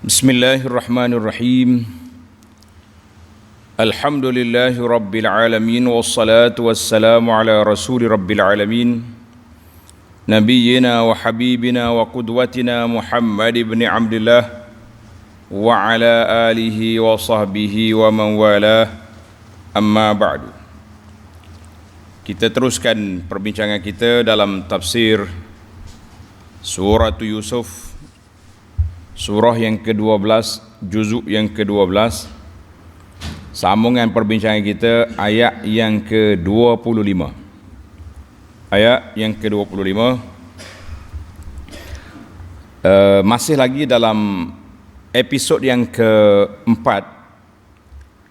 Bismillahirrahmanirrahim. Alhamdulillahi rabbil alamin wassalatu wassalamu ala rasuli rabbil alamin nabiyyina wa habibina wa qudwatina Muhammad ibn Abdullah wa ala alihi wa sahbihi wa man walah, amma ba'du. Kita teruskan perbincangan kita dalam tafsir surah Yusuf, surah yang ke-12, juzuk yang ke-12. Sambungan perbincangan kita ayat yang ke-25. Ayat yang ke-25. Masih lagi dalam episod yang ke-4,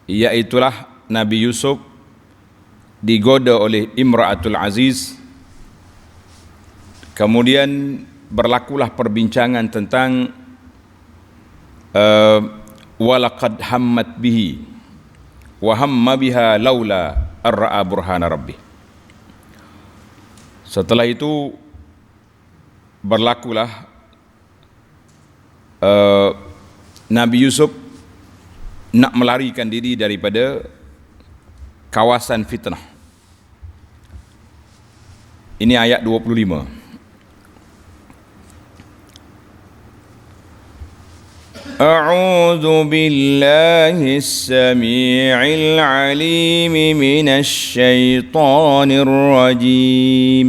iaitulah Nabi Yusuf digoda oleh Imra'atul Aziz. Kemudian berlakulah perbincangan tentang walaqad hammat bihi wa hamma biha laula ar-ra'a burhana rabbih. Setelah itu berlakulah Nabi Yusuf nak melarikan diri daripada kawasan fitnah. Ini ayat 25. أعوذ بالله السميع العليم من الشيطان الرجيم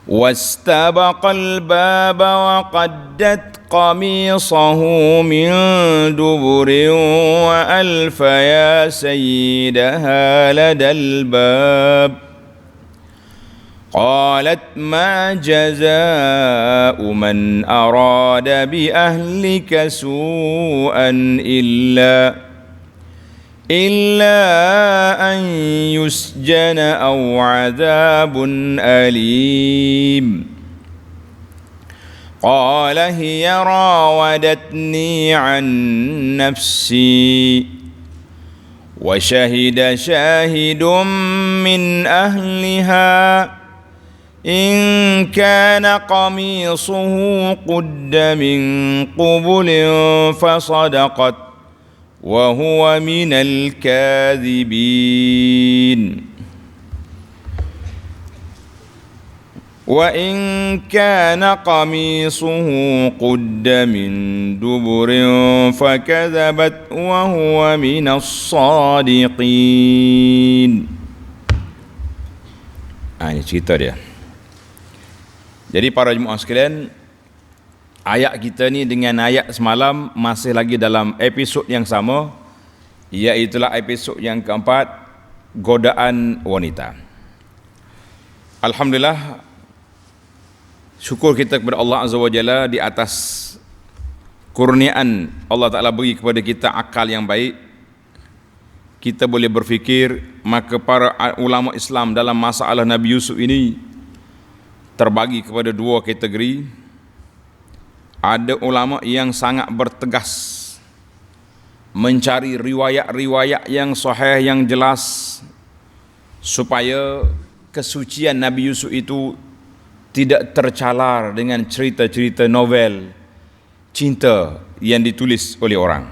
واستبق الباب وقدت قميصه من دبر وألف يا سيدها لدى الباب قالت ما جزاء من أراد بأهلك سوءا إلا أن يسجن أو عذاب أليم قال هي راودتني عن نفسي وشهد شاهد من أهلها إن كان قميصه قد من قبل فصدقت وهو من الكاذبين وإن كان قميصه قد من دبر فكذبت وهو من الصادقين. Ini cerita dia. Jadi para jemaah sekalian, ayat kita ni dengan ayat semalam masih lagi dalam episod yang sama, iaitulah episod yang keempat, godaan wanita. Alhamdulillah, syukur kita kepada Allah Azza wa Jalla di atas kurniaan Allah Ta'ala beri kepada kita akal yang baik. Kita boleh berfikir, maka para ulama Islam dalam masalah Nabi Yusuf ini terbagi kepada dua kategori. Ada ulama yang sangat bertegas mencari riwayat-riwayat yang sahih, yang jelas, supaya kesucian Nabi Yusuf itu tidak tercalar dengan cerita-cerita novel cinta yang ditulis oleh orang.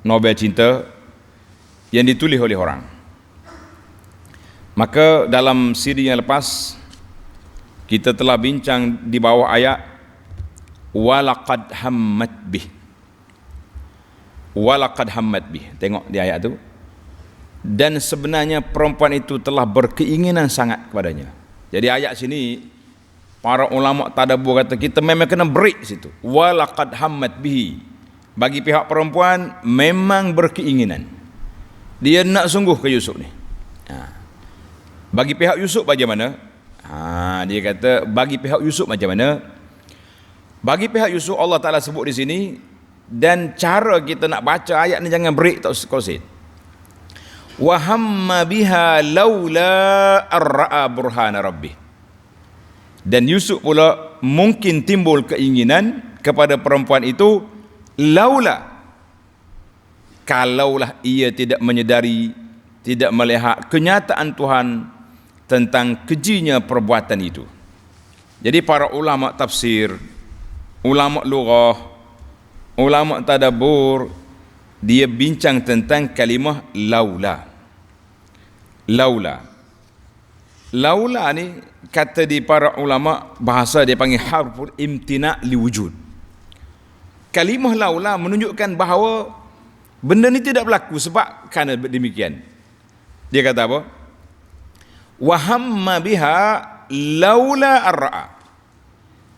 Novel cinta yang ditulis oleh orang. Maka dalam siri yang lepas kita telah bincang di bawah ayat walaqad hammat bih. Walaqad hammat bih. Tengok di ayat tu. Dan sebenarnya perempuan itu telah berkeinginan sangat kepadanya. Jadi ayat sini para ulama tadabbur kata kita memang kena break situ. Walaqad hammat bihi. Bagi pihak perempuan memang berkeinginan. Dia nak sungguh ke Yusuf ni. Bagi pihak Yusuf bagaimana? Dia kata bagi pihak Yusuf macam mana? Bagi pihak Yusuf Allah Ta'ala sebut di sini, dan cara kita nak baca ayat ni jangan break tak kosit. Wa hamma biha laula ar-ra'a burhana rabbih. Dan Yusuf pula mungkin timbul keinginan kepada perempuan itu laula, kalaulah ia tidak menyedari, tidak melihat kenyataan Tuhan tentang kejinya perbuatan itu. Jadi para ulama tafsir, ulama lughah, ulama tadabbur, dia bincang tentang kalimah laula. Laula ni kata di para ulama bahasa dia panggil harful imtina' liwujud. Kalimah laula menunjukkan bahawa benda ni tidak berlaku sebab kerana demikian. Dia kata apa? Wa hamma biha laula ar-ra'a.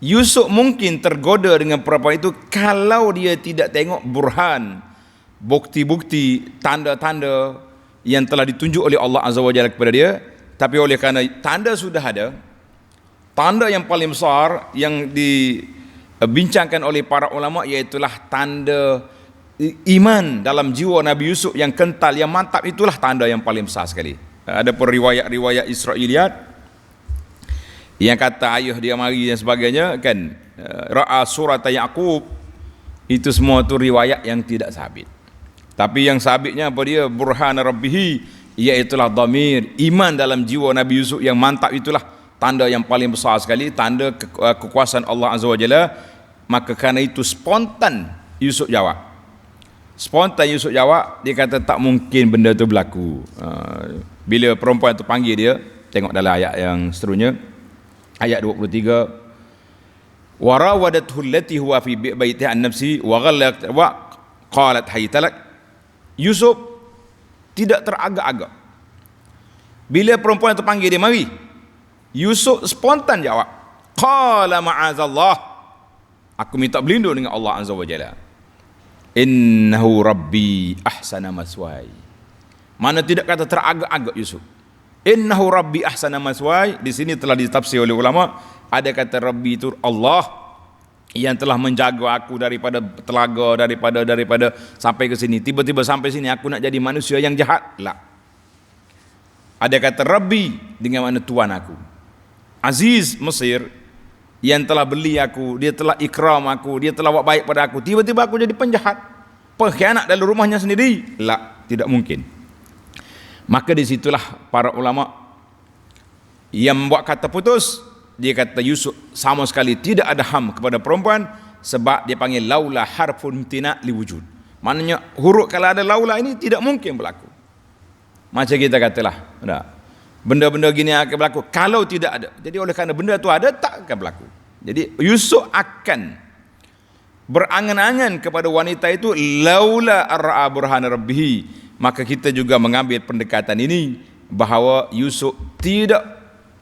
Yusuf mungkin tergoda dengan perempuan itu kalau dia tidak tengok burhan, bukti-bukti, tanda-tanda yang telah ditunjuk oleh Allah Azza wa Jalla kepada dia. Tapi oleh kerana tanda sudah ada, tanda yang paling besar yang dibincangkan oleh para ulama iaitulah tanda iman dalam jiwa Nabi Yusuf yang kental, yang mantap, itulah tanda yang paling besar sekali. Ada pun riwayat-riwayat Israiliyat yang kata ayah dia mari dan sebagainya kan, ra'a surat Yaqub, itu semua tu riwayat yang tidak sabit. Tapi yang sabitnya apa dia? Burhan rabbihi, iaitulah dhamir iman dalam jiwa Nabi Yusuf yang mantap, itulah tanda yang paling besar sekali, tanda kekuasaan Allah Azza wa Jalla. Maka kerana itu spontan Yusuf jawab. Dia kata tak mungkin benda tu berlaku. Bila perempuan tu panggil dia, tengok dalam ayat yang seterusnya, ayat 23, wa rawadathu allati huwa fi baitiha an nafsi wa ghallaqat wa qalat haytalak. Yusuf tidak teragak-agak. Bila perempuan itu panggil dia mari, Yusuf spontan jawab, qala ma'azallah, aku minta berlindung dengan Allah Azza wa Jalla. Innahu rabbi ahsana maswai. Mana tidak kata teragak-agak Yusuf. Innahu rabbi ahsana maswai, di sini telah ditafsir oleh ulama, ada kata rabbi itu Allah yang telah menjaga aku daripada telaga, daripada sampai ke sini. Tiba-tiba sampai sini aku nak jadi manusia yang jahat. La. Ada kata Rabbi dengan mana Tuhan aku. Aziz Mesir yang telah beli aku, dia telah ikram aku, dia telah buat baik pada aku. Tiba-tiba aku jadi penjahat, pengkhianat dalam rumahnya sendiri. La, tidak mungkin. Maka disitulah para ulama yang membuat kata putus. Dia kata Yusuf sama sekali tidak ada ham kepada perempuan, sebab dia panggil laula harfun imtina' liwujud. Maknanya huruf kalau ada laula ini tidak mungkin berlaku. Macam kita katalah, benda-benda gini akan berlaku kalau tidak ada. Jadi oleh kerana benda itu ada, tak akan berlaku. Jadi Yusuf akan berangan-angan kepada wanita itu laula ar-ra'a burhana rabbih. Maka kita juga mengambil pendekatan ini bahawa Yusuf tidak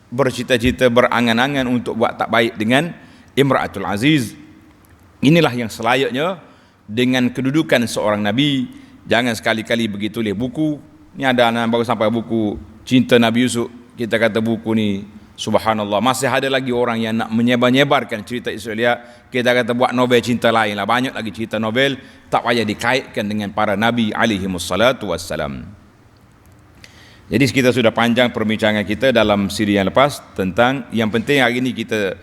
bercita-cita, berangan-angan untuk buat tak baik dengan Imra'atul Aziz. Inilah yang selayaknya dengan kedudukan seorang Nabi. Jangan sekali-kali begitu tulis buku. Ni ada anak baru sampai buku Cinta Nabi Yusuf. Kita kata buku ni, subhanallah, masih ada lagi orang yang nak menyebar-nyebarkan cerita Israeliat. Kita kata buat novel cinta lain lah. Banyak lagi cerita novel, tak payah dikaitkan dengan para Nabi alaihimussalatu wassalam. Jadi kita sudah panjang perbincangan kita dalam siri yang lepas tentang yang penting hari ini kita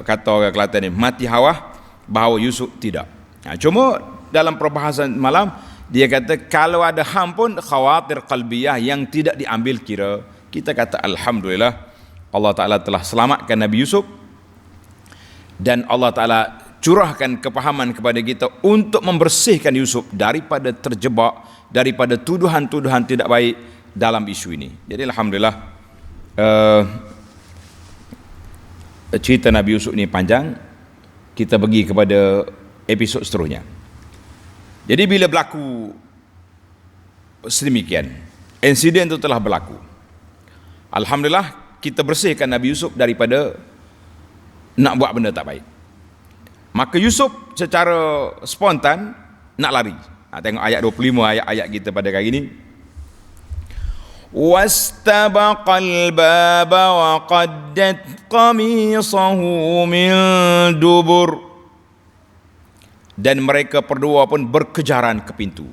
kata orang Kelantan ni mati hawa, bahawa Yusuf tidak. Cuma dalam perbahasan malam dia kata kalau ada ham pun khawatir qalbiyah yang tidak diambil kira. Kita kata alhamdulillah Allah Ta'ala telah selamatkan Nabi Yusuf, dan Allah Ta'ala curahkan kepahaman kepada kita untuk membersihkan Yusuf daripada terjebak, daripada tuduhan-tuduhan tidak baik dalam isu ini. Jadi alhamdulillah cerita Nabi Yusuf ini panjang. Kita pergi kepada episod seterusnya. Jadi bila berlaku sedemikian, insiden itu telah berlaku, alhamdulillah kita bersihkan Nabi Yusuf daripada nak buat benda tak baik. Maka Yusuf secara spontan nak lari. Tengok ayat 25, ayat-ayat kita pada kali ini. Wastabaqal baba wa qaddat qamisahu min dubur. Dan mereka berdua pun berkejaran ke pintu.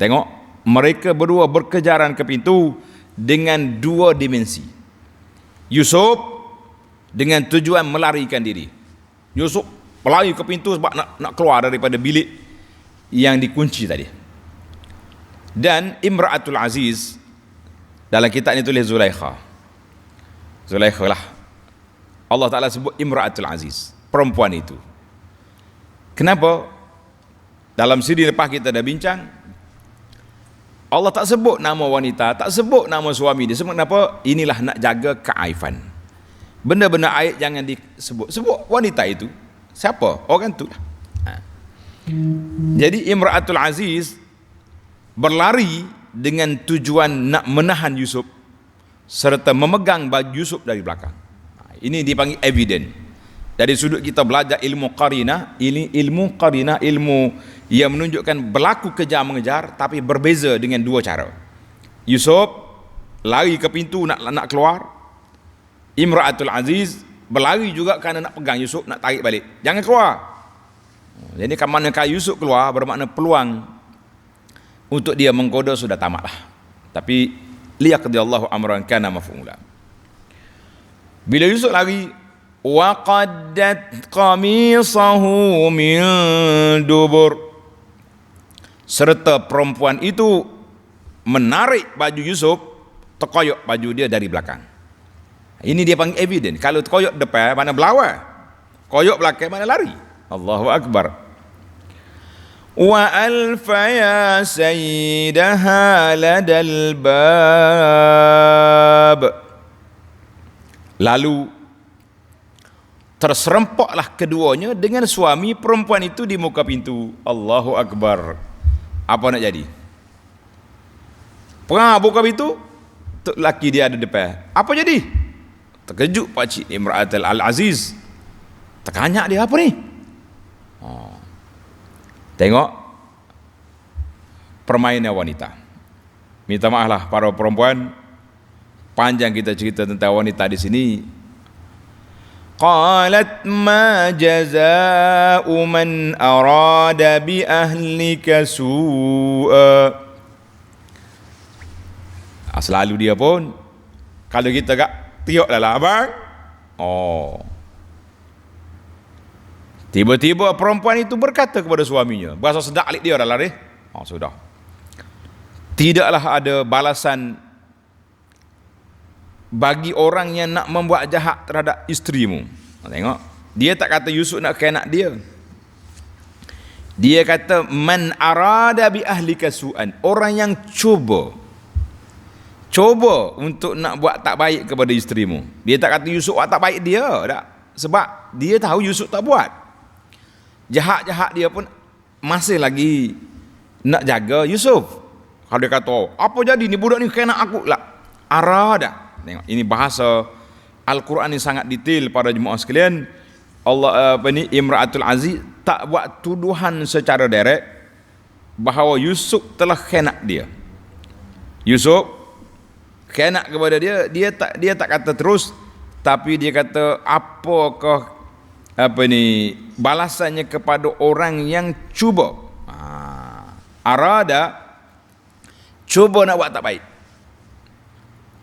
Tengok, mereka berdua berkejaran ke pintu dengan dua dimensi. Yusuf dengan tujuan melarikan diri. Yusuf berlari ke pintu sebab nak keluar daripada bilik yang dikunci tadi. Dan Imra'atul Aziz, dalam kitab ini tulis Zulaikha. Zulaikha lah Allah Ta'ala sebut Imra'atul Aziz. perempuan itu. Kenapa? Dalam siri lepas kita dah bincang, Allah tak sebut nama wanita, tak sebut nama suami dia. Sebab kenapa? Inilah nak jaga keaifan. Benda-benda aib jangan disebut. Sebut wanita itu. Siapa? Orang tu lah. Jadi Imra'atul Aziz berlari dengan tujuan nak menahan Yusuf serta memegang baju Yusuf dari belakang. Ini dipanggil evident. Dari sudut kita belajar ilmu qarinah, ini ilmu qarinah, ilmu yang menunjukkan berlaku kejar mengejar, tapi berbeza dengan dua cara. Yusuf lari ke pintu nak keluar. Imra'atul Aziz berlari juga kerana nak pegang Yusuf, nak tarik balik. Jangan keluar. Jadi manakala Yusuf keluar, bermakna peluang untuk dia menggoda sudah tamatlah. Tapi liyaqdiyallahu amran kana maf'ula. Bila Yusuf lari, wa qaddat qamisahu min dubur, serta perempuan itu menarik baju Yusuf, terkoyok baju dia dari belakang. Ini dia panggil evident. Kalau terkoyok depan mana berlawan, koyok belakang mana lari. Allahu Akbar. Wa alfaya sayyidaha ladal bab, lalu terserempaklah keduanya dengan suami perempuan itu di muka pintu. Allahu Akbar. Apa nak jadi? Perang buka pintu, laki dia ada depan. Apa jadi? Terkejut pakcik Imra'atul Aziz. Terkanyak dia, apa ni? Tengok permainan wanita. Minta maaflah para perempuan, panjang kita cerita tentang wanita di sini. Qalat ma jazaa'u man arada bi ahlika su'a. Selalu dia pun kalau kita gak tiok lah abang. Tiba-tiba perempuan itu berkata kepada suaminya, bahasa sedak alik dia dah lari. Sudah. Tidaklah ada balasan bagi orang yang nak membuat jahat terhadap isterimu. Tengok, dia tak kata Yusuf nak kena dia. Dia kata man arada bi ahlika su'an, orang yang cuba untuk nak buat tak baik kepada isterimu. Dia tak kata Yusuf buat tak baik dia, tak. Sebab dia tahu Yusuf tak buat. Jahat-jahat dia pun masih lagi nak jaga Yusuf. Kalau dia kata, apa jadi ni budak ni kena aku lah. Arada. Tengok, ini bahasa Al-Quran ni sangat detail para jemaah sekalian. Allah Imra'atul Aziz tak buat tuduhan secara direct bahawa Yusuf telah khianat dia. Yusuf khianat kepada dia, dia tak kata terus, tapi dia kata apakah balasannya kepada orang yang cuba. Arada, cuba nak buat tak baik.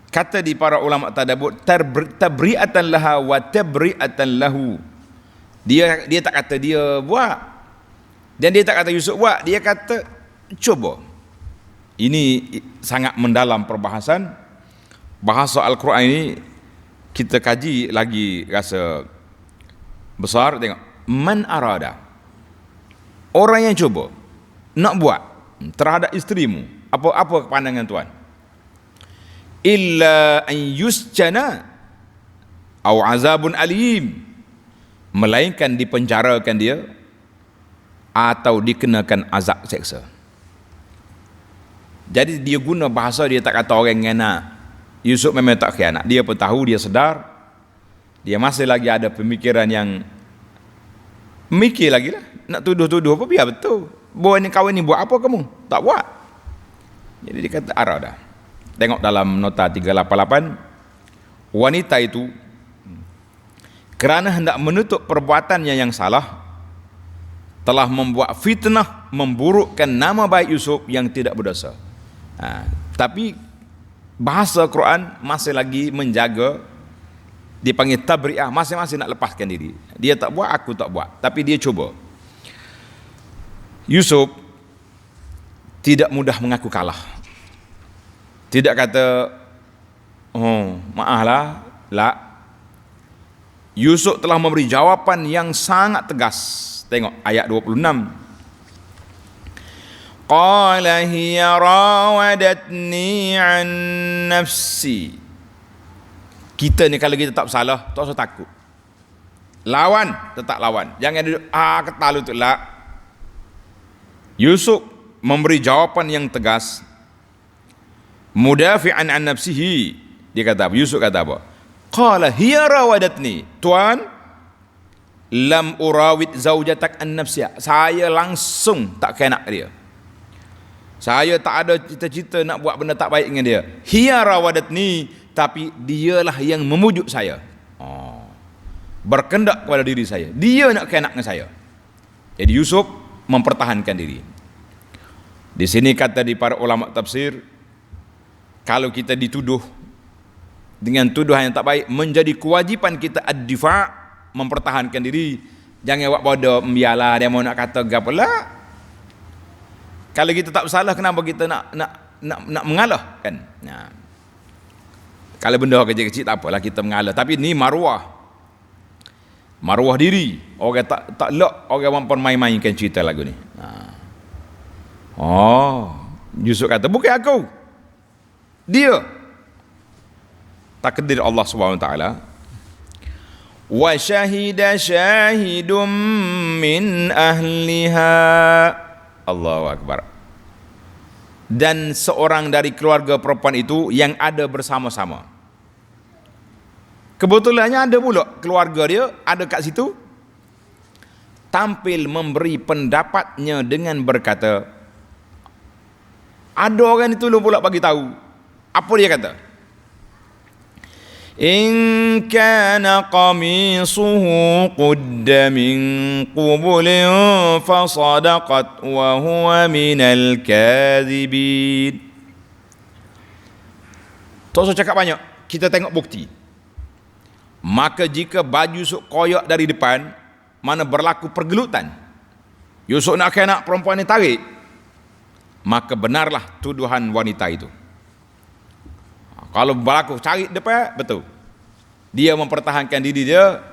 Kata di para ulama tadabbur, tabri'atan laha wa tabri'atan lahu. Dia tak kata dia buat, dan dia tak kata Yusuf buat, dia kata cuba. Ini sangat mendalam perbahasan. Bahasa Al-Quran ini kita kaji lagi rasa besar. Tengok, man arada, orang yang cuba nak buat terhadap isterimu, apa pandangan tuan? Illa an yusjana au azabun alim, melainkan dipenjarakan dia atau dikenakan azab seksa. Jadi dia guna bahasa, dia tak kata orang ngena. Yusuf memang tak khianat, dia pun tahu, dia sedar, dia masih lagi ada pemikiran yang mikir lagi lah, nak tuduh-tuduh apa, biar betul. Boy ni kawan ni buat apa kamu? Tak buat. Jadi dia kata arada. Tengok dalam nota 388, wanita itu kerana hendak menutup perbuatannya yang salah, telah membuat fitnah, memburukkan nama baik Yusuf yang tidak berdosa. Tapi bahasa Quran masih lagi menjaga, dipanggil tabri'ah, masing-masing nak lepaskan diri. Dia tak buat, aku tak buat, tapi dia cuba. Yusuf tidak mudah mengaku kalah. Tidak kata, oh maaflah, lah. Yusuf telah memberi jawapan yang sangat tegas. Tengok ayat 26. Qala hiya rawadatni an nafsi. Kita ni kalau kita tak bersalah, tak usah takut. Lawan, tetap lawan. Jangan duduk ketal tu lah. Yusuf memberi jawapan yang tegas. Mudafi'an an nafsihi. Dia kata apa? Yusuf kata apa? Qala hiya rawadatni. Tuan, lam urawid zaujatak an nafsiha. Saya langsung tak kena dia. Saya tak ada cita-cita nak buat benda tak baik dengan dia. Hiya rawadatni, tapi dialah yang memujuk saya. Berkendak kepada diri saya. Dia nak kena dengan saya. Jadi Yusuf mempertahankan diri. Di sini kata di para ulama tafsir, kalau kita dituduh dengan tuduhan yang tak baik, menjadi kewajipan kita ad-difa', mempertahankan diri. Jangan buat bodoh, biarlah dia mau nak kata gapalah. Kalau kita tak bersalah, kenapa kita nak mengalah kan? Nah. Kalau benda kecil-kecil tak apalah kita mengalah, tapi ni maruah diri. Orang tak lok orang mampu main-mainkan cerita lagu ni. Yusuf kata bukan aku, dia. Takdir Allah SWT. Wa syahida syahidum min ahliha. Allahu Akbar. Dan seorang dari keluarga perempuan itu yang ada bersama-sama. Kebetulannya ada pula keluarga dia ada kat situ, tampil memberi pendapatnya dengan berkata, ada orang itu pula bagi tahu. Apa dia kata? In kana qamisuhu qudda min qubulin fasadaqat wa huwa minal kadhibin. Tak usah cakap banyak, kita tengok bukti. Maka jika baju Yusuf koyak dari depan, mana berlaku pergelutan, Yusuf nak perempuan ni tarik, maka benarlah tuduhan wanita itu. Kalau berlaku cari depan, betul. Dia mempertahankan diri dia,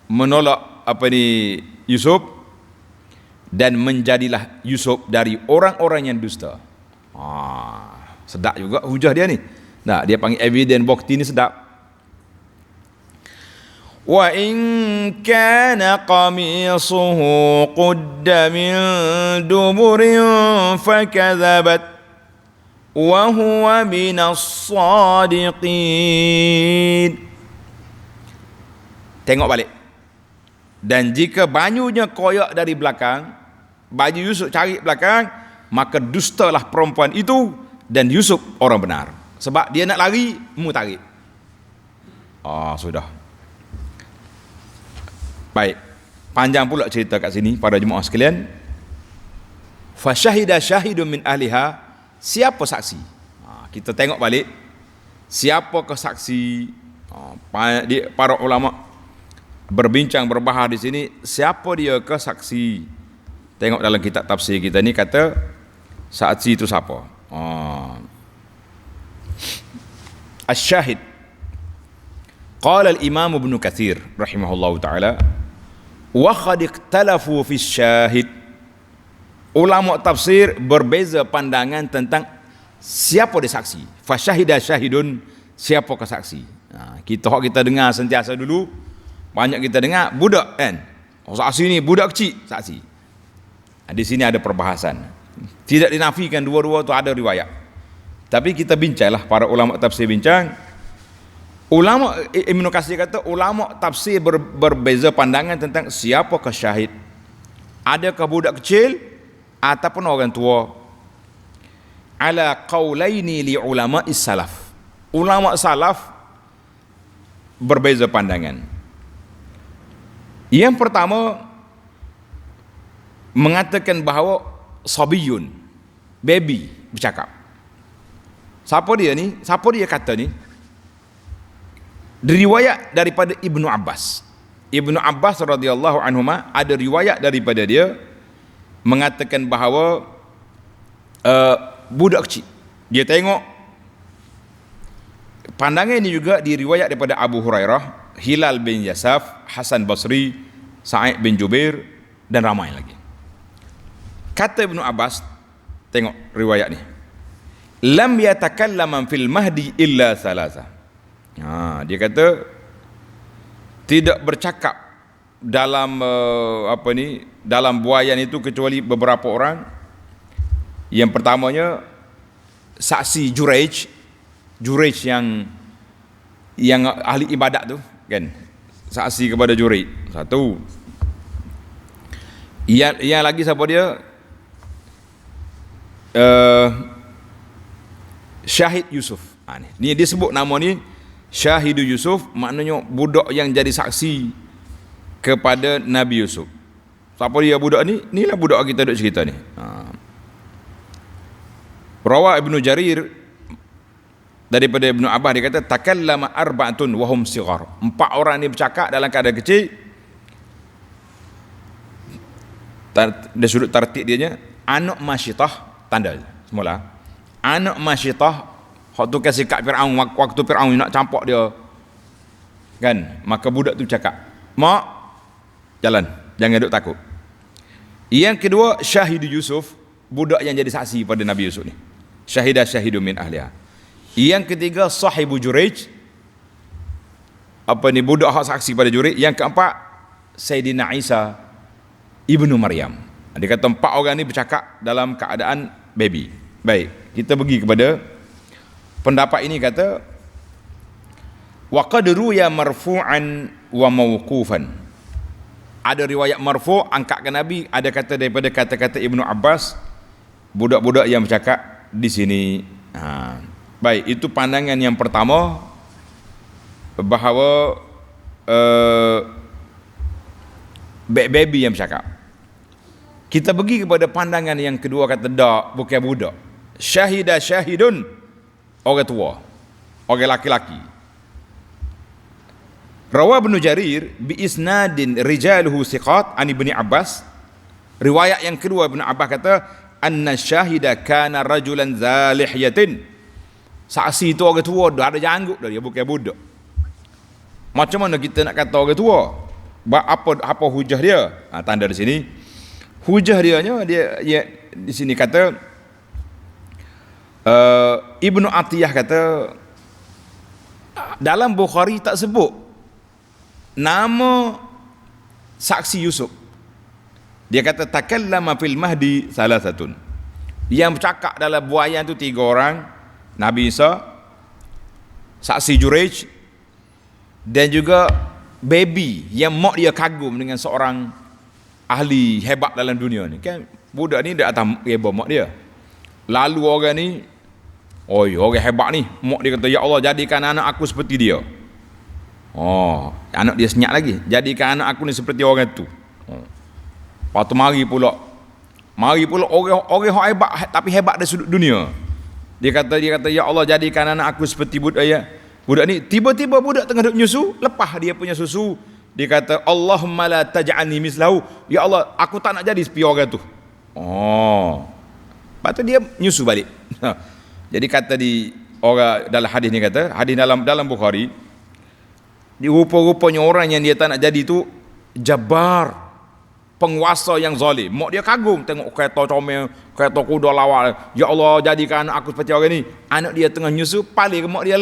menolak Yusuf, dan menjadilah Yusuf dari orang-orang yang dusta. Sedap juga hujah dia ni. Nah, dia panggil evidence bukti ni sedap. Wa in kana qamisuhu qudda min duburin fakadzabat wa huwa minas sadiqin. Tengok balik. Dan jika bajunya koyak dari belakang, baju Yusuf cari belakang, maka dustalah perempuan itu dan Yusuf orang benar. Sebab dia nak lari, mu tarik. Sudah. Baik. Panjang pula cerita kat sini para jemaah sekalian. Fa syahida syahidun min ahliha. Siapa saksi? Kita tengok balik. Siapakah saksi? Para ulama berbincang berbahas di sini. Siapa dia ke saksi? Tengok dalam kitab tafsir kita ni kata saksi itu siapa? Asy-syahid. Qala al-Imam Ibnu Katsir rahimahullahu taala wa qad ikhtalafu fi syahid. Ulama tafsir berbeza pandangan tentang siapa dia saksi. Fa syahida syahidun, siapakah saksi? Kita dengar sentiasa dulu, banyak kita dengar budak kan. Saksi ni budak kecil saksi. Di sini ada perbahasan. Tidak dinafikan dua-dua tu ada riwayat. Tapi kita bincanglah, para ulama tafsir bincang. Ulama Ibnu Katsir kata ulama tafsir berbeza pandangan tentang siapakah syahid. Adakah budak kecil ataupun orang tua? Ala qaulaini li ulama'is salaf. Ulama salaf berbeza pandangan. Yang pertama mengatakan bahawa sabiyun, baby bercakap. Siapa dia ni? Siapa dia kata ni? Riwayat daripada Ibnu Abbas. Ibnu Abbas radhiyallahu anhuma ada riwayat daripada dia mengatakan bahawa budak kecil. Dia tengok, pandangan ini juga diriwayat daripada Abu Hurairah, Hilal bin Yasaf, Hasan Basri, Sa'id bin Jubair dan ramai lagi. Kata Ibnu Abbas, tengok riwayat ni. Lam yatakallaman fil mahdi illa salasa. Dia kata tidak bercakap dalam dalam buayan itu kecuali beberapa orang. Yang pertamanya saksi Juraij yang ahli ibadat tu kan, saksi kepada Juraij satu. Yang lagi siapa dia? Syahid Yusuf. Ni dia sebut nama ni Syahidu Yusuf, maknanya budak yang jadi saksi kepada Nabi Yusuf. Siapa dia budak ni? Inilah budak kita duk cerita ni. Rawa Ibnu Jarir daripada Ibnu Abbas, dia kata takallama arba'atun wa hum sighar. 4 orang ni bercakap dalam keadaan kecil. Dari sudut tartib dia anak masyitah, tanda semula anak masyitah, waktu kasih kat Fir'aun, waktu Fir'aun nak campak dia kan, maka budak tu cakap, mak jalan, jangan duk takut. Yang kedua Syahidu Yusuf, budak yang jadi saksi pada Nabi Yusuf ni, syahidah syahidu min ahliha. Yang ketiga sahibu Juraij, budak hak saksi pada Juraij. Yang keempat Sayyidina Isa ibnu Maryam. Dia kata 4 orang ni bercakap dalam keadaan baby. Baik, kita pergi kepada pendapat ini. Kata wa qad ruya marfu'an wa mawqufan. Ada riwayat marfu' angkatkan Nabi, ada kata daripada kata-kata Ibnu Abbas, budak-budak yang bercakap di sini. Baik, itu pandangan yang pertama, bahawa baby yang bercakap. Kita pergi kepada pandangan yang kedua, kata dak, bukan budak. Syahidah syahidun, orang tua, orang laki-laki. Rawa Ibnu Jarir bi isnadin rijaluhu siqat an Ibni Abbas. Riwayat yang kedua Ibnu Abbas kata anna syahida kana rajulan zalihiyatin. Saksi itu orang tua, dah ada janggut dah, dia bukan budak. Macam mana kita nak kata orang tua? Apa hujah dia? Tanda di sini. Hujah dia di sini kata Ibnu Atiyah kata dalam Bukhari tak sebut nama saksi Yusuf. Dia kata takallama fil mahdi salasatun. Yang bercakap dalam buayan tu 3 orang, Nabi Isa, saksi Juraij, dan juga baby yang mak dia kagum dengan seorang ahli hebat dalam dunia ni kan. Budak ni dia atas reba mak dia. Lalu orang ni, orang hebat ni, mak dia kata, ya Allah jadikan anak aku seperti dia. Anak dia senyap lagi, jadikan anak aku ni seperti orang tu. Lepas tu mari pula orang yang hebat, tapi hebat dari sudut dunia. Dia kata ya Allah jadikan anak aku seperti budak ni. Tiba-tiba budak tengah duduk menyusu, lepas dia punya susu, dia kata Allahumma la taj'alni mislahu, ya Allah aku tak nak jadi seperti orang tu. Lepas tu dia menyusu balik. Jadi kata di orang dalam hadis ni, kata hadis dalam Bukhari, rupa-rupanya orang yang dia tak nak jadi tu Jabbar, penguasa yang zalim. Mak dia kagum tengok kereta comel, kereta kuda lawal. Ya Allah jadikan anak aku seperti orang ni. Anak dia tengah menyusu, paling mak dia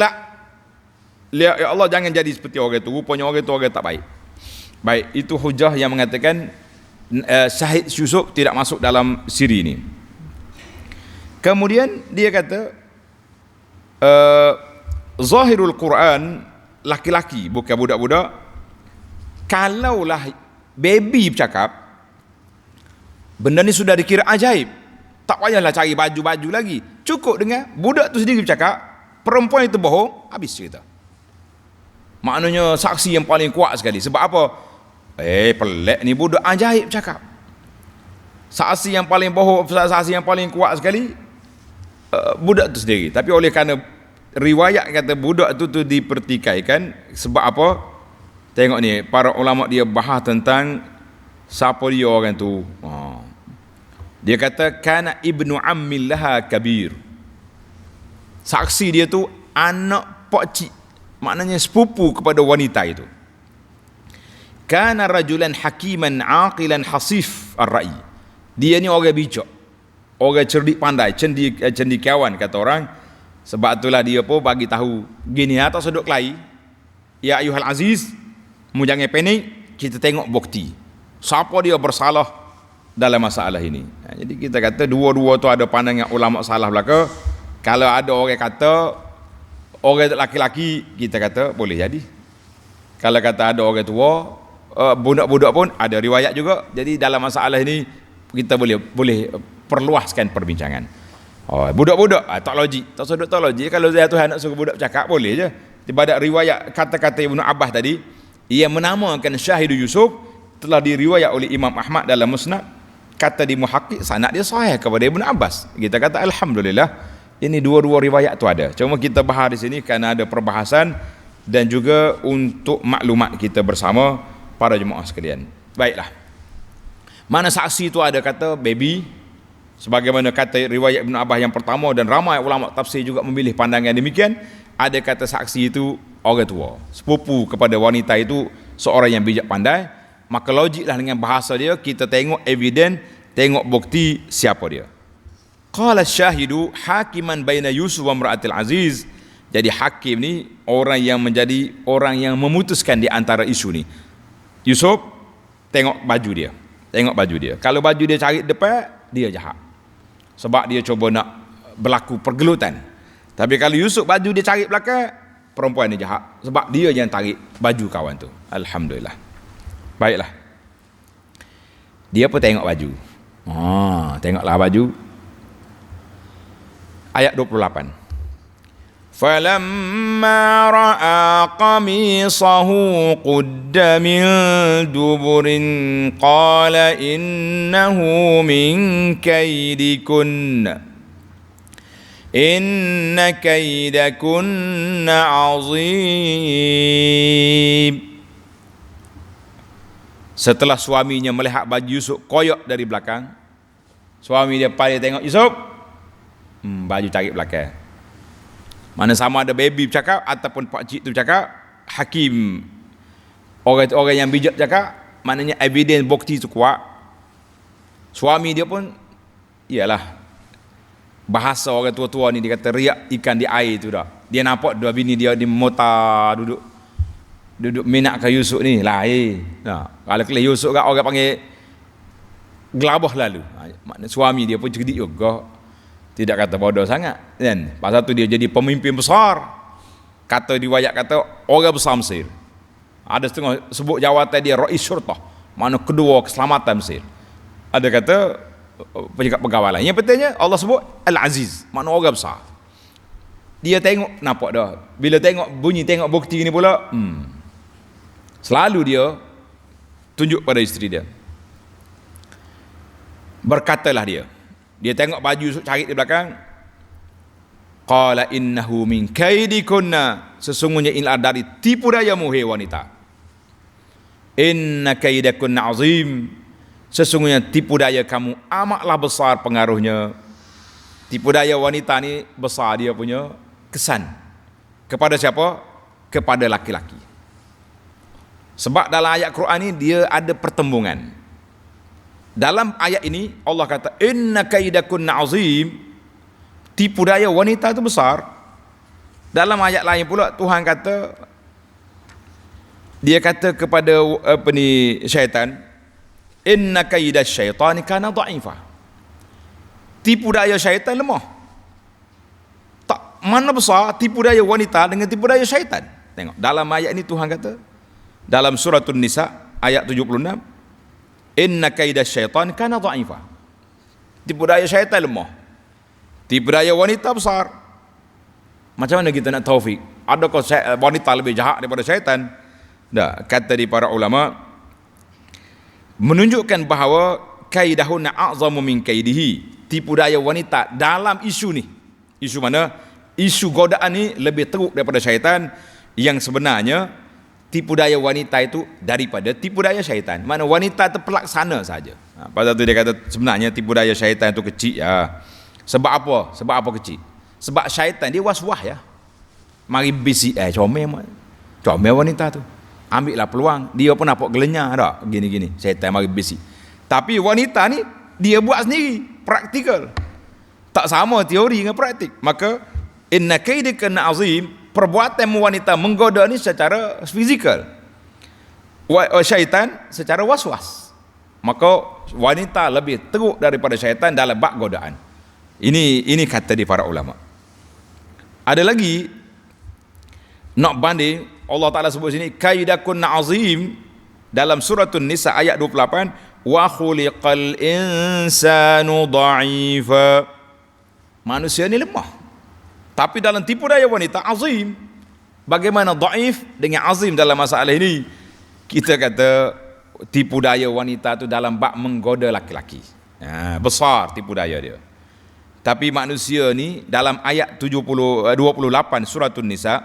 ya Allah jangan jadi seperti orang itu. Rupanya orang itu orang tak baik. Baik, itu hujah yang mengatakan Syahid Yusuf tidak masuk dalam siri ini. Kemudian dia kata zahirul Quran, laki-laki bukan budak-budak. Kalaulah baby bercakap, benda ni sudah dikira ajaib, tak payahlah cari baju-baju lagi, cukup dengan budak tu sendiri bercakap, perempuan itu bohong, habis cerita. Maknanya saksi yang paling kuat sekali. Sebab apa? Pelik ni, budak ajaib cakap. Saksi yang paling bohong, saksi yang paling kuat sekali, budak tu sendiri. Tapi oleh kerana riwayat kata budak tu dipertikaikan, sebab apa? Tengok ni, para ulama dia bahas tentang siapa dia orang tu. Dia kata kana ibnu ammillaha kabir. Saksi dia tu anak pakcik, maknanya sepupu kepada wanita itu. kana rajulan hakiman aqilan hasif ar-ra'i. Dia ni orang bijak, orang cerdik pandai, cendekiawan kata orang. Sebab itulah dia pun bagi tahu gini atas sudut kelai, ya ayuhal aziz, mu jangan panik, kita tengok bukti siapa dia bersalah dalam masalah ini. Jadi kita kata dua-dua tu ada pandangan ulama salah belaka. Kalau ada orang kata orang laki-laki, kita kata boleh jadi. Kalau kata ada orang tua, budak-budak pun ada riwayat juga. Jadi dalam masalah ini kita boleh perluaskan perbincangan. Budak-budak tak logik, tak sudut tak logik. Kalau saya Tuhan nak suruh budak cakap boleh je. Tiba ada riwayat kata-kata Ibnu Abbas tadi, ia menamakan Syahidu Yusuf telah diriwayat oleh Imam Ahmad dalam Musnad. Kata di muhaqqiq sanad dia sahih kepada Ibnu Abbas. Kita kata alhamdulillah, ini dua-dua riwayat tu ada. Cuma kita bahas di sini kerana ada perbahasan dan juga untuk maklumat kita bersama para jemaah sekalian. Baiklah. Mana saksi itu ada kata baby, sebagaimana kata riwayat Ibnu Abbas yang pertama, dan ramai ulama tafsir juga memilih pandangan demikian. Ada kata saksi itu orang tua, sepupu kepada wanita itu seorang yang bijak pandai. Maka logiklah dengan bahasa dia, kita tengok evidence, tengok bukti siapa dia. Qala syahidu hakiman baina Yusuf wa imra'atil aziz. Jadi hakim ni orang yang menjadi orang yang memutuskan di antara isu ni. Yusuf tengok baju dia, tengok baju dia. Kalau baju dia cari depan, dia jahat. Sebab dia cuba nak berlaku pergelutan. Tapi kalau Yusuf baju dia cari belakang, perempuan ni jahat. Sebab dia yang tarik baju kawan tu. Alhamdulillah. Baiklah. Dia pun tengok baju. Tengoklah baju. Ayat 28. Falamma ra'a qamisahu qudda min duburin qala innahu min kaidikunna inna kaidakunna azim. Setelah suaminya melihat baju Yusuf koyak dari belakang, suami dia pandai tengok Yusuf, baju tarik belakang. Mana sama ada baby bercakap ataupun pakcik tu bercakap, hakim, orang yang bijak bercakap, maknanya evidence bukti tu kuat. Suami dia pun, iyalah, bahasa orang tua-tua ni dia kata riak ikan di air tu dah. Dia nampak dua bini dia di mota duduk minat ke Yusuf ni lain. Kalau kelih Yusuf kan orang panggil gelabah lalu. Maknanya suami dia pun cerdik juga. Tidak kata bodoh sangat kan. Pasal tu dia jadi pemimpin besar. Kata riwayat kata orang besar Mesir. Ada setengah sebut jawatan dia Rais Syurtah, mana kedua keselamatan Mesir. Ada kata pegawai lain. Yang pentingnya Allah sebut Al-Aziz, mana orang besar. Dia tengok nampak dah. Bila tengok bunyi tengok bukti ni pula, selalu dia tunjuk pada isteri dia. Berkatalah dia tengok baju cari di belakang, qala innahu min kaidikunna, sesungguhnya inilah dari tipu dayamu hai wanita. Inna kaidakunna azim, sesungguhnya tipu daya kamu amatlah besar pengaruhnya. Tipu daya wanita ni besar dia punya kesan. Kepada siapa? Kepada laki-laki. Sebab dalam ayat Quran ni dia ada pertembungan. Dalam ayat ini Allah kata inna kaidakunna azim, tipu daya wanita itu besar. Dalam ayat lain pula Tuhan kata, dia kata kepada syaitan, inna kaidash syaitani kana dha'ifa. Tipu daya syaitan lemah. Tak mana besar tipu daya wanita dengan tipu daya syaitan. Tengok dalam ayat ini Tuhan kata dalam suratul Nisa ayat 76, inna kaidash syaitani kana dha'ifa. Tipu daya syaitan lemah. Tipu daya wanita besar. Macam mana kita nak taufik? Adakah wanita lebih jahat daripada syaitan? Tak, kata di para ulama menunjukkan bahawa kaidahuna a'zamu min kaidihi. Tipu daya wanita dalam isu ni, isu mana? Isu godaan ni lebih teruk daripada syaitan. Yang sebenarnya tipu daya wanita itu daripada tipu daya syaitan. Mana wanita itu pelaksana saja. Pasal tu dia kata sebenarnya tipu daya syaitan itu kecil ya. Sebab apa? Sebab apa kecil? Sebab syaitan dia was-was ya. Mari bisi comel wanita tu. ambillah peluang. Dia pun nampak gelenyar dah, gini-gini, syaitan mari bisi. Tapi wanita ni dia buat sendiri, praktikal. Tak sama teori dengan praktik. Maka inna kaidaka azim, perbuatan wanita menggoda ni secara fizikal, syaitan secara waswas. Maka wanita lebih teruk daripada syaitan dalam bab godaan. Ini kata di para ulama. Ada lagi nak banding, Allah Taala sebut sini kaidakun azim dalam suratul Nisa ayat 28, wa khuliqal insanu dha'ifa. Manusia ni lemah. Tapi dalam tipu daya wanita azim. Bagaimana dhaif dengan azim dalam masalah ini? Kita kata tipu daya wanita tu dalam bab menggoda laki-laki. Besar tipu daya dia. Tapi manusia ni dalam ayat 28 suratul Nisa,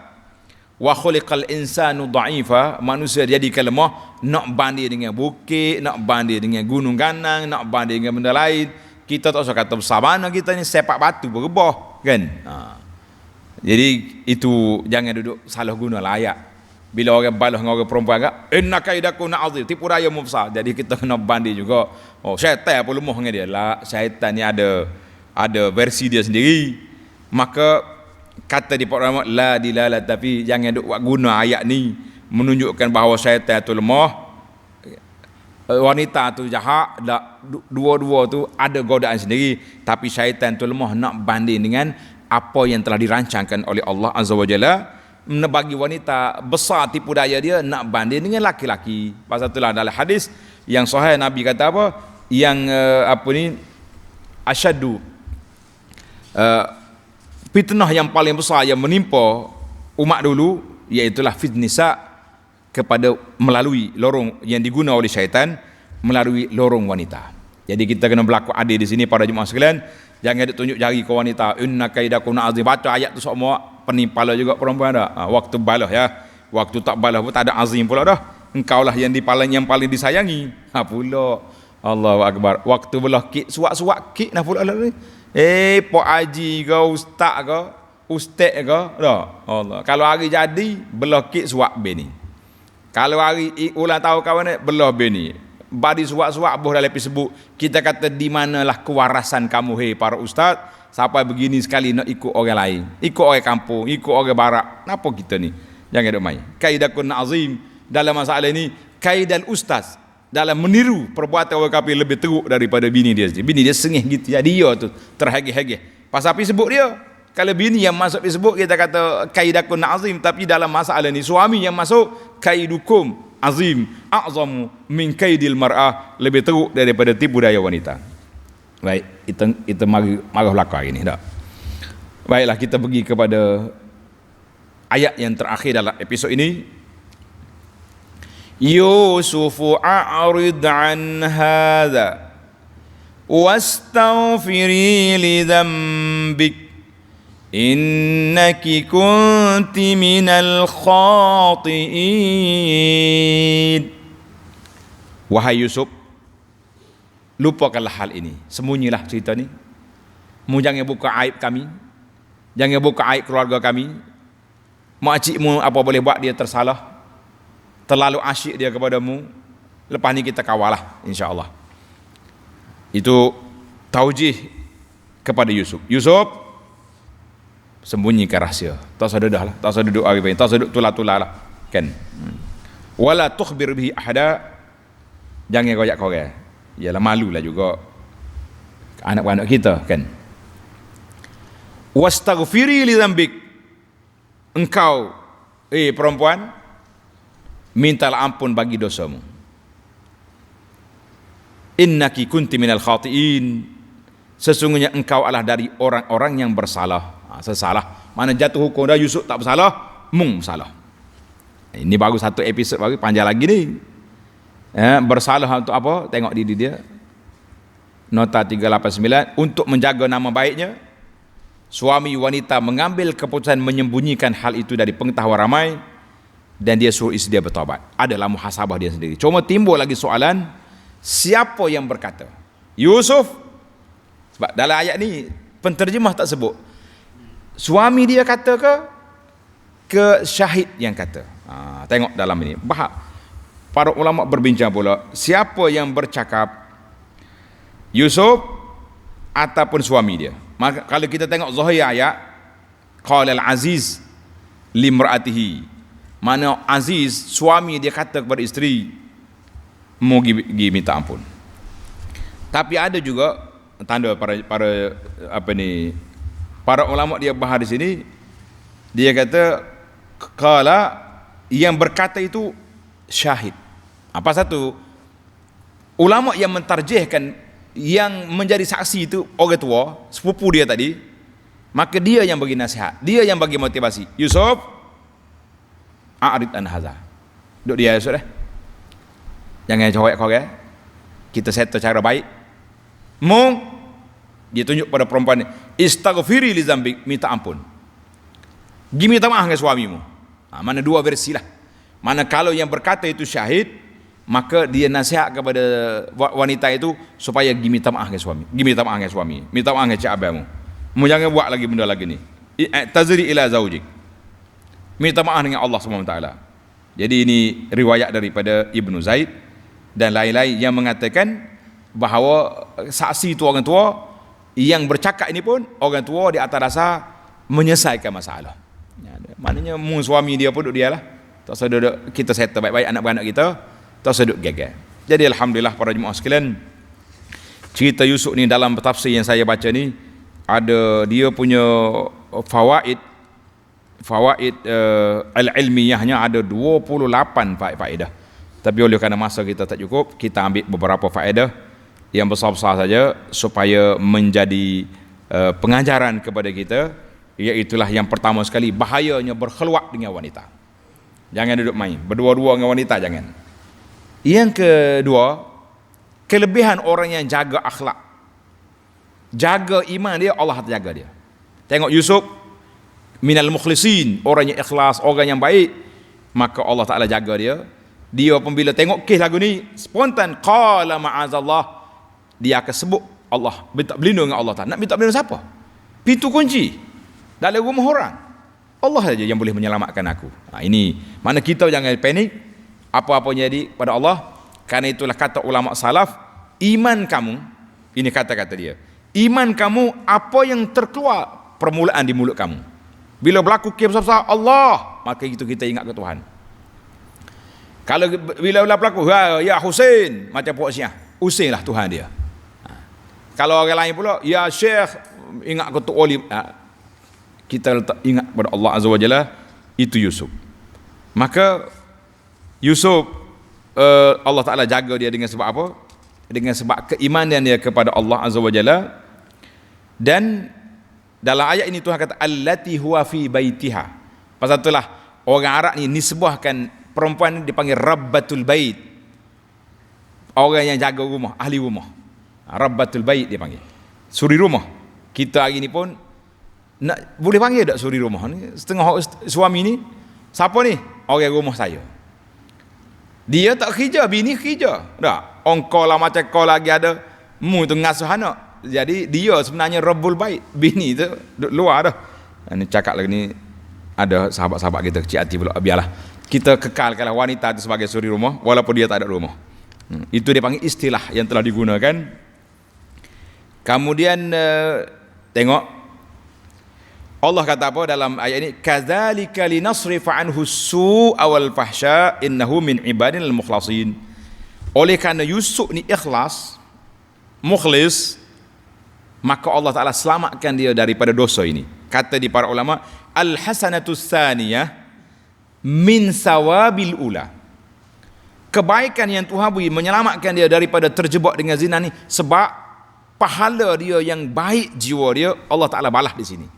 wa khuliqal insanu dha'ifa, manusia dijadikan lemah, nak banding dengan bukit, nak banding dengan gunung ganang, nak banding dengan benda lain. Kita tak usah kata besar mana kita ni, sepak batu berebah kan. Jadi itu jangan duduk salah guna lah ayat. Bila orang balas dengan orang perempuan agak, inna kaidakum azim, tipu daya mu besar. Jadi kita kena banding juga. Oh, syaitan apa lemah dengan dia? Lah, syaitan ni ada versi dia sendiri. Maka kata di ulama la dilala, tapi jangan duk buat guna ayat ni menunjukkan bahawa syaitan tu lemah, wanita tu jahat. Dua-dua tu ada godaan sendiri, tapi syaitan tu lemah. Nak banding dengan apa yang telah dirancangkan oleh Allah Azza wa Jalla. Bagi wanita besar tipu daya dia, nak banding dengan laki-laki. Pasal itulah dalam hadis yang sahih Nabi kata apa, yang asyaddu fitnah yang paling besar yang menimpa umat dulu, iaitulah fitnisa kepada melalui lorong yang diguna oleh syaitan, melalui lorong wanita. Jadi kita kena berlaku adil di sini para jemaah sekalian. Jangan tunjuk jari ke wanita, inna kaidakum azim. Baca ayat tu semua penimpala juga perempuan dah. Waktu balas ya, waktu tak balas pun tak ada azim pula dah. Engkaulah yang paling disayangi. Pula Allahu akbar. Waktu belah kik suak-suak kik nah pula ni. Pak haji ke ustaz ke dah. Allah. Kalau hari jadi belah kik suak bini. Kalau hari ulang tahun kawan ni belah bini. Badi suak-suak boh dalam Facebook. Kita kata di manalah kewarasan kamu para ustaz, sampai begini sekali nak ikut orang lain, ikut orang kampung, ikut orang barat. Kenapa kita ni? Jangan duk main. Kaidakun azim dalam masalah ini, kaidal ustaz dalam meniru perbuatan orang kafir lebih teruk daripada bini dia sendiri. Bini dia sengih gitu. Jadi dia tu terhagih-hagih. Pasal Facebook dia. Kalau bini yang masuk Facebook kita kata kaidakun azim, tapi dalam masalah ni suami yang masuk kaidukum azim a'zamu min kaidil mar'ah, lebih teruk daripada tipu daya wanita. Baik, kita mari belakang hari ni dah. Baiklah, kita pergi kepada ayat yang terakhir dalam episod ini. Yusufu a'rid an hadha wastaghfiri li dhanbik innaki kunti minal khati'in. Wahai Yusuf, lupakanlah hal ini, sembunyilah cerita ni. Mu jangan buka aib kami, jangan buka aib keluarga kami. Makcikmu apa boleh buat dia tersalah, terlalu asyik dia kepadamu. Lepas ni kita kawalah insya-Allah. Itu taujih kepada Yusuf. Yusuf, sembunyikan rahsia. Tak usah dedah lah, tak usah duduk hari tak usah duduk tular-tular lah kan. Wala tukhbir bihi ahada, jangan royak korang. Yalah, malulah juga anak-anak kita kan. Wastaghfiri li dzambik, engkau perempuan mintalah ampun bagi dosamu. Innaki kunti minal khati'in, sesungguhnya engkau adalah dari orang-orang yang bersalah. Sesalah, mana jatuh hukum dah Yusuf tak bersalah, mung bersalah. Ini baru satu episod baru, panjang lagi ni. Bersalah untuk apa? Tengok diri dia. Nota 389, untuk menjaga nama baiknya, suami wanita mengambil keputusan menyembunyikan hal itu dari pengetahuan ramai, dan dia suruh isteri dia bertaubat. Adalah muhasabah dia sendiri. Cuma timbul lagi soalan, siapa yang berkata? Yusuf. Sebab dalam ayat ni penterjemah tak sebut suami dia kata ke syahid yang kata. Tengok dalam ini. Para ulama berbincang pula, siapa yang bercakap, Yusuf ataupun suami dia. Maka kalau kita tengok zahir ayat, qala al-aziz limraatihi, mana Aziz suami dia kata kepada isteri mau pergi minta ampun. Tapi ada juga tanda para ulama dia bahas di sini, dia kata qala yang berkata itu syahid. Apa satu ulama yang mentarjihkan yang menjadi saksi itu orang tua, sepupu dia tadi, maka dia yang bagi nasihat, dia yang bagi motivasi. Yusuf, a'rid an hadza. Duk dia Yusuf jangan cowok kau ya. Kita settle cara baik. Dia tunjuk pada perempuan ni, istaghfiri li dzambik, minta ampun. Gi minta maaf dengan suamimu. Mana dua versi lah. Mana kalau yang berkata itu syahid, maka dia nasihat kepada wanita itu supaya gi minta maaf dengan suami. Gi minta maaf dengan suami, minta maaf dengan cik abamu. Mu jangan buat lagi benda lagi ni. Tazri ila zaujik. Minta maaf dengan Allah SWT. Jadi ini riwayat daripada Ibnu Zaid dan lain-lain yang mengatakan bahawa saksi itu orang tua, yang bercakap ini pun orang tua di atas dasar menyelesaikan masalah. Maknanya mu suami dia pun duduk dia lah. Tak usah duduk kita settle baik-baik anak-beranak kita, tak usah duduk gagal. Jadi alhamdulillah para jemaah sekalian, cerita Yusuf ni dalam tafsir yang saya baca ni ada dia punya fawaid al-ilmiyahnya ada 28 faedah. Tapi oleh kerana masa kita tak cukup, kita ambil beberapa faedah yang besar-besar saja supaya menjadi pengajaran kepada kita. Iaitulah yang pertama sekali, bahayanya berkhulwat dengan wanita. Jangan duduk main berdua-dua dengan wanita, jangan. Yang kedua, kelebihan orang yang jaga akhlak, jaga iman dia, Allah jaga dia. Tengok Yusuf, minal mukhlisin, orang yang ikhlas, orang yang baik, maka Allah Ta'ala jaga dia. Dia apabila tengok kes lagu ni spontan, qala ma'azallah, dia akan sebut Allah, minta berlindung dengan Allah Ta'ala. Nak minta berlindung siapa? Pintu kunci dalam rumah orang, Allah saja yang boleh menyelamatkan aku. Ini mana kita jangan panik apa-apa jadi pada Allah. Karena itulah kata ulama salaf, iman kamu, ini kata-kata dia, iman kamu apa yang terkeluar permulaan di mulut kamu. Bila berlaku kes besar-besar, Allah, maka itu kita ingat ke Tuhan. Kalau bila berlaku ya Husain, macam puak Syiah, usinglah Tuhan dia. Kalau orang lain pula, ya Syekh, ingat ke Tok Wali, kita letak ingat kepada Allah Azza wa Jalla. Itu Yusuf. Maka Yusuf, Allah Ta'ala jaga dia dengan sebab apa? Dengan sebab keimanan dia kepada Allah Azza wa Jalla. Dan dalam ayat ini Tuhan kata allati huwa fi baitiha. Pasal itulah orang Arab ni nisbahkan perempuan ni dipanggil Rabbatul Bait, orang yang jaga rumah, ahli rumah. Rabbatul Bait dia panggil, suri rumah. Kita hari ni pun nak boleh panggil tak suri rumah ni? Setengah suami ni siapa ni? Orang rumah saya. Dia tak kerja, bini kerja. Tak, ongkol lah macam kau lagi ada mu tu ngasuh anak. Jadi dia sebenarnya Rabbul Bait, bini tu duduk luar dah. Ini cakap lagi ni ada sahabat-sahabat kita kecil hati pula. Biarlah kita kekalkanlah wanita itu sebagai suri rumah walaupun dia tak ada rumah. Itu dia panggil istilah yang telah digunakan. Kemudian tengok Allah kata apa dalam ayat ini, kadzalika linasrifa anhu su'a wal fahsya innahu min ibadinal mukhlasin. Oleh kerana Yusuf ni ikhlas, mukhlis, maka Allah Ta'ala selamatkan dia daripada dosa ini. Kata di para ulama, al-hasanatus tsaniyah min sawabil ula. Kebaikan yang Tuhan beri menyelamatkan dia daripada terjebak dengan zina ni sebab pahala dia yang baik, jiwa dia Allah Ta'ala balas di sini.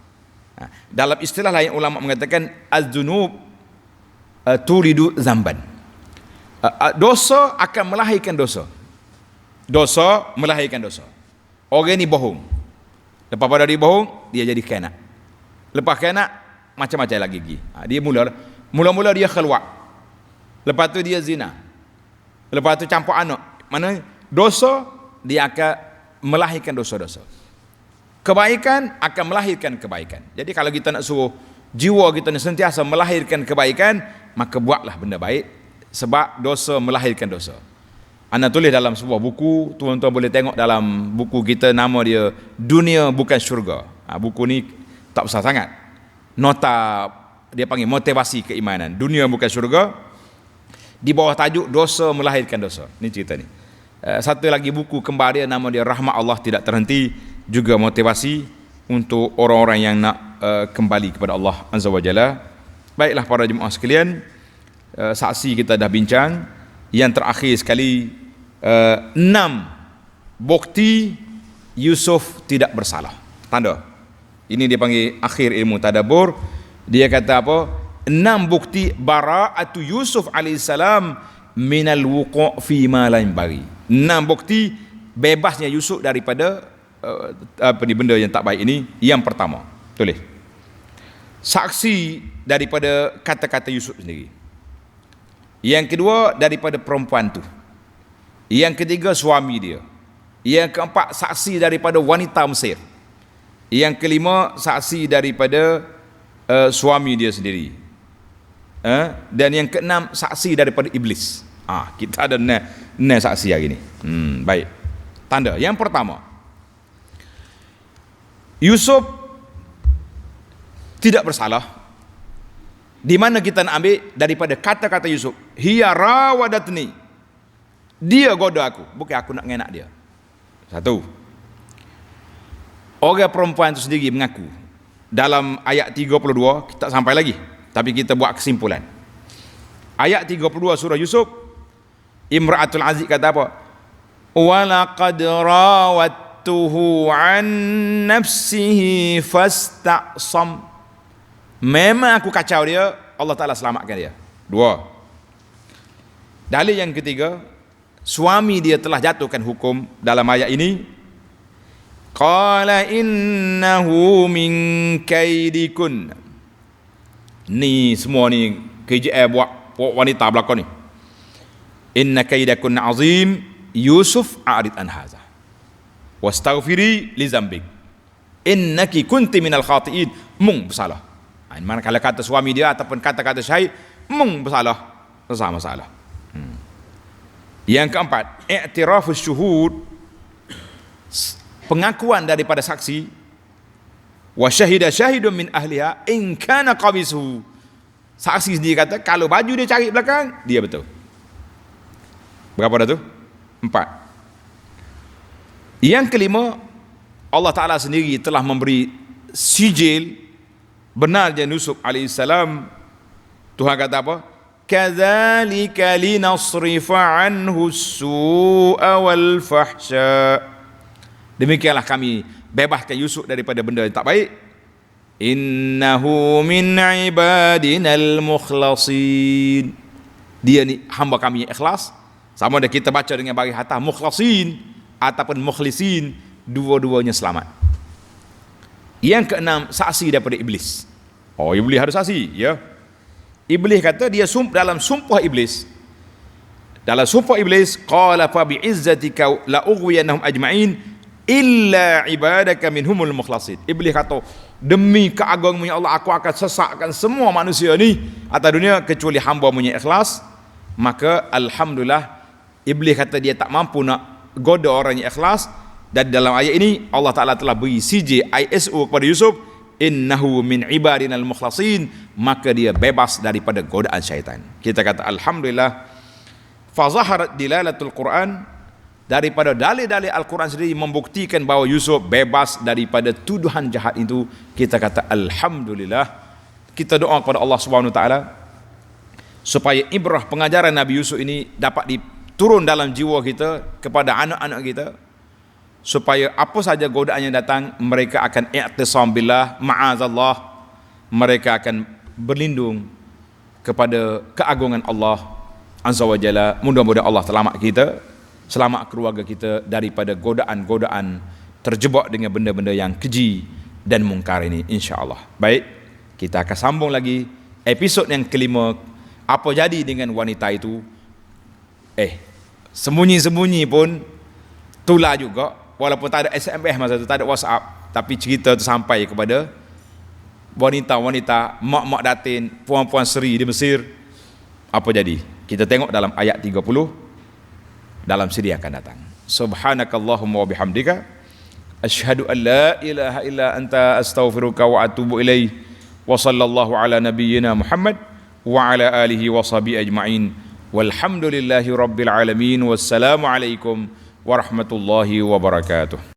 Dalam istilah lain ulama mengatakan az-dzunub turidu zamban. Dosa akan melahirkan dosa. Dosa melahirkan dosa. Orang ni bohong. Lepas pada dia bohong, dia jadi khianat. Lepas khianat, macam-macam lagi gigi. Dia mula-mula dia khulwat. Lepas tu dia zina. Lepas tu campur anak. Mana dosa dia akan melahirkan dosa-dosa. Kebaikan akan melahirkan kebaikan. Jadi kalau kita nak suruh jiwa kita ni sentiasa melahirkan kebaikan, maka buatlah benda baik, sebab dosa melahirkan dosa. Ana tulis dalam sebuah buku, tuan-tuan boleh tengok dalam buku kita, nama dia Dunia Bukan Syurga. Buku ni tak besar sangat, nota dia panggil motivasi keimanan, Dunia Bukan Syurga, di bawah tajuk dosa melahirkan dosa. Ni cerita ni. Satu lagi buku kembar dia, nama dia Rahmat Allah Tidak Terhenti, juga motivasi untuk orang-orang yang nak kembali kepada Allah Azza wa Jalla. Baiklah para jemaah sekalian, saksi kita dah bincang. Yang terakhir sekali, 6 bukti Yusuf tidak bersalah. Tanda. Ini dia panggil akhir ilmu tadabbur. Dia kata apa? 6 bukti bara'atu Yusuf alaihissalam minal wuqu' fi ma la yanbaghi. 6 bukti bebasnya Yusuf daripada benda yang tak baik ini. Yang pertama, tulis. Saksi daripada kata-kata Yusuf sendiri. Yang kedua, daripada perempuan tu. Yang ketiga, suami dia. Yang keempat, saksi daripada wanita Mesir. Yang kelima, saksi daripada suami dia sendiri. Dan yang keenam, saksi daripada iblis. Kita ada 6 saksi hari ni. Baik. Tanda. Yang pertama, Yusuf tidak bersalah. Di mana kita nak ambil daripada kata-kata Yusuf, hiya rawadatni, dia goda aku, bukan aku nak ngenak dia. Satu, orang perempuan itu sendiri mengaku dalam ayat 32, kita tak sampai lagi, tapi kita buat kesimpulan. Ayat 32 surah Yusuf, Imra'atul Aziz kata apa? Walaqad rawattuhu an nafsihi fasta'sam. Memang aku kacau dia, Allah Ta'ala selamatkan dia. 2. Dalil yang ketiga, suami dia telah jatuhkan hukum dalam ayat ini. Qala innahu min kaidikun. Ni semua ni KJL buat wanita belakang ni. Inna kaidakun azim, Yusuf a'rid an hadza wastaghfiri li zambik innaki kunti minal khati'in. Mung bersalah. Mana kalau kata suami dia ataupun kata-kata syahid, mung bersalah, sama masalah. Yang keempat, i'tirafus syuhud, pengakuan daripada saksi. Wa syahida syahidun min ahliha in kana qamisu. Saksi sendiri kata kalau baju dia cari belakang, dia betul. Berapa dah tu? 4. Yang kelima, Allah Ta'ala sendiri telah memberi sijil benarnya Yusuf alaihissalam. Tuhan kata apa? Kadzalika linasrifa anhu as-su'a wal fahsya. Demikianlah kami bebaskan Yusuf daripada benda yang tak baik. Innahu min ibadinal mukhlasin. Dia ni hamba kami yang ikhlas. Sama ada kita baca dengan bagi hatah mukhlasin ataupun mukhlisin, dua-duanya selamat. Yang keenam, saksi daripada iblis. Iblis harus saksi, ya. Iblis kata dia dalam sumpah iblis. Dalam sumpah iblis, qala fa bi'izzatika la ughwiyannahum ajma'in illa ibadaka minhumul mukhlasin. Iblis kata, demi keagunganmu ya Allah, aku akan sesatkan semua manusia ni atas dunia kecuali hamba-Mu yang ikhlas. Maka alhamdulillah, iblis kata dia tak mampu nak goda orang yang ikhlas. Dan dalam ayat ini Allah Ta'ala telah beri CJ ISO kepada Yusuf, innahu min ibadinal mukhlasin, maka dia bebas daripada godaan syaitan. Kita kata alhamdulillah. Fa zaharat dilalatul Quran, daripada dalil-dalil Al-Quran sendiri membuktikan bahawa Yusuf bebas daripada tuduhan jahat itu. Kita kata alhamdulillah. Kita doa kepada Allah Subhanahu Wa Ta'ala supaya ibrah pengajaran Nabi Yusuf ini dapat diturun dalam jiwa kita kepada anak-anak kita, supaya apa saja godaan yang datang, mereka akan i'tisam billah, ma'azallah, mereka akan berlindung kepada keagungan Allah Azza wa Jalla. Mudah-mudahan Allah selamat kita, selamat keluarga kita daripada godaan-godaan terjebak dengan benda-benda yang keji dan mungkar ini, insya-Allah. Baik, kita akan sambung lagi episod yang kelima. Apa jadi dengan wanita itu? Sembunyi-sembunyi pun tular juga. Walaupun tak ada SMS masa tu, tak ada WhatsApp, tapi cerita tu sampai kepada wanita-wanita, mak-mak datin, puan-puan seri di Mesir. Apa jadi? Kita tengok dalam ayat 30 dalam siri yang akan datang. Subhanakallahumma wa bihamdika asyhadu an la ilaha illa anta astaghfiruka wa atubu ilaih. Wa sallallahu ala nabiyyina Muhammad wa ala alihi wa sahbihi ajma'in. Walhamdulillahi rabbil alamin. Wassalamu alaikum warahmatullahi wabarakatuh.